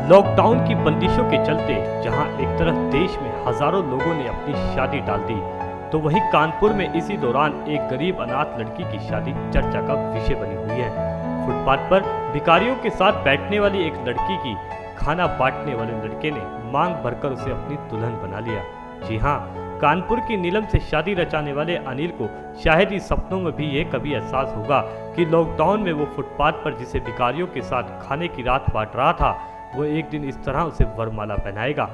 Lockdown की बंदिशों के चलते जहां एक तरफ देश में हजारों लोगों ने अपनी शादी टाल दी, तो वहीं कानपुर में इसी दौरान एक गरीब अनाथ लड़की की शादी चर्चा का विषय बनी हुई है। फुटपाथ पर भिखारियों के साथ बैठने वाली एक लड़की की खाना बांटने वाले लड़के ने मांग भरकर उसे अपनी दुल्हन बना लिया। जी हाँ, कानपुर की नीलम से शादी रचाने वाले अनिल को शायद ही सपनों में भी ये कभी एहसास होगा कि लॉकडाउन में वो फुटपाथ पर जिसे भिखारियों के साथ खाने की रात बांट रहा था, वो एक दिन इस तरह उसे वरमाला पहनाएगा।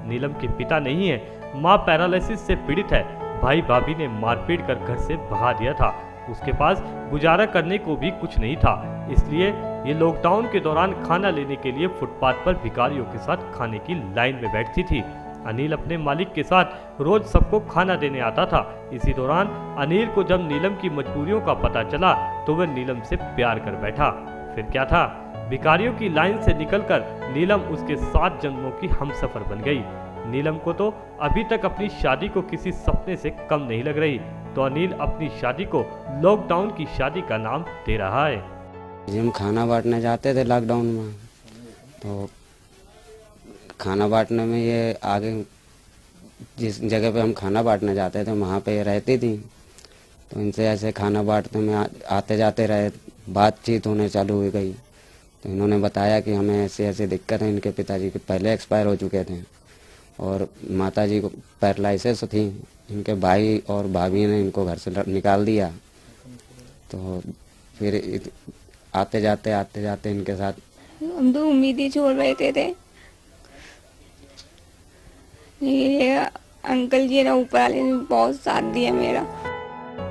नीलम के पिता नहीं है, माँ पैरालिसिस से पीड़ित है, भाई भाभी ने मारपीट कर घर से भगा दिया था, उसके पास गुजारा करने को भी कुछ नहीं था, इसलिए ये लॉकडाउन के दौरान खाना लेने के लिए फुटपाथ पर भिखारियों के साथ खाने की लाइन में बैठती थी। अनिल अपने मालिक के साथ रोज सबको खाना देने आता था। इसी दौरान अनिल को जब नीलम की मजबूरियों का पता चला तो वह नीलम से प्यार कर बैठा। फिर क्या था, भिखारियों की लाइन से निकलकर नीलम उसके 7 जन्मों की हमसफर बन गई। नीलम को तो अभी तक अपनी शादी को किसी सपने से कम नहीं लग रही, तो अनिल अपनी शादी को लॉकडाउन की शादी का नाम दे रहा है। हम खाना बांटने जाते थे लॉकडाउन में, तो खाना बांटने में ये आगे जिस जगह पे हम खाना बांटने जाते थे वहाँ पे ये रहती थी, तो इनसे ऐसे खाना बांटने में आते जाते रहे, बातचीत होने चालू हो गई। तो इन्होंने बताया कि हमें ऐसी ऐसी दिक्कत है, इनके पिताजी के पहले एक्सपायर हो चुके थे और माताजी को पैरालिसिस थी, इनके भाई और भाभी ने इनको घर से निकाल दिया। तो फिर आते जाते इनके साथ हम तो उम्मीद ही छोड़ बैठे थे। ये अंकल जी ने ऊपर वाले ने बहुत साथ दिया मेरा।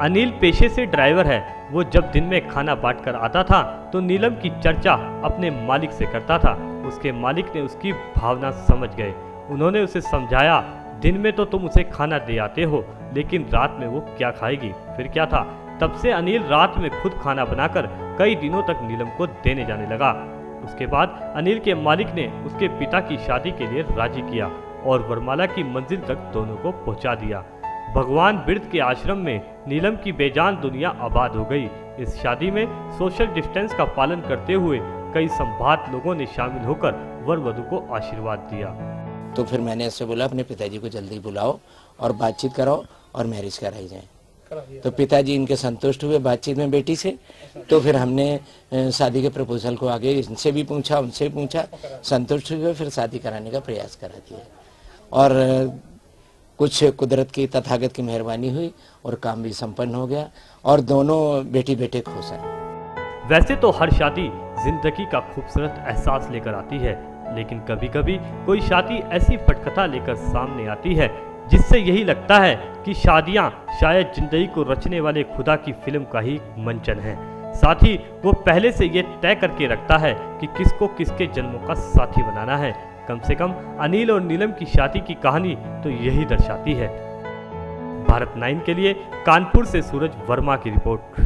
अनिल पेशे से ड्राइवर है। वो जब दिन में खाना बांटकर आता था तो नीलम की चर्चा अपने मालिक से करता था। उसके मालिक ने उसकी भावना समझ गए। उन्होंने उसे समझाया, दिन में तो तुम उसे खाना दे आते हो, लेकिन रात में वो क्या खाएगी। फिर क्या था, तब से अनिल रात में खुद खाना बनाकर कई दिनों तक नीलम को देने जाने लगा। उसके बाद अनिल के मालिक ने उसके पिता की शादी के लिए राजी किया और वरमाला की मंजिल तक दोनों को पहुंचा दिया। भगवान बिरद के आश्रम में नीलम की बेजान दुनिया आबाद हो गई। इस शादी में सोशल डिस्टेंस का पालन करते हुए कई संभात लोगों ने शामिल होकर वर वधू को आशीर्वाद दिया। तो फिर मैंने इससे बोला अपने पिताजी को जल्दी बुलाओ और बातचीत कराओ और मैरिज कराई जाए। तो पिताजी इनके संतुष्ट हुए बातचीत में बेटी से। तो फिर हमने शादी के प्रपोजल को आगे इनसे भी पूछा, उनसे पूछा, संतुष्ट हुए, फिर शादी कराने का प्रयास करा दिया और कुछ कुदरत की तथागत की मेहरबानी हुई और काम भी संपन्न हो गया और दोनों बेटी बेटे खुश हैं। वैसे तो हर शादी जिंदगी का खूबसूरत एहसास लेकर आती है, लेकिन कभी कभी कोई शादी ऐसी पटकथा लेकर सामने आती है जिससे यही लगता है कि शादियां शायद जिंदगी को रचने वाले खुदा की फिल्म का ही मंचन है। साथ ही वो पहले से ये तय करके रखता है कि किसको किसके जन्मों का साथी बनाना है। कम से कम अनिल और नीलम की शादी की कहानी तो यही दर्शाती है। भारत 9 के लिए कानपुर से सूरज वर्मा की रिपोर्ट।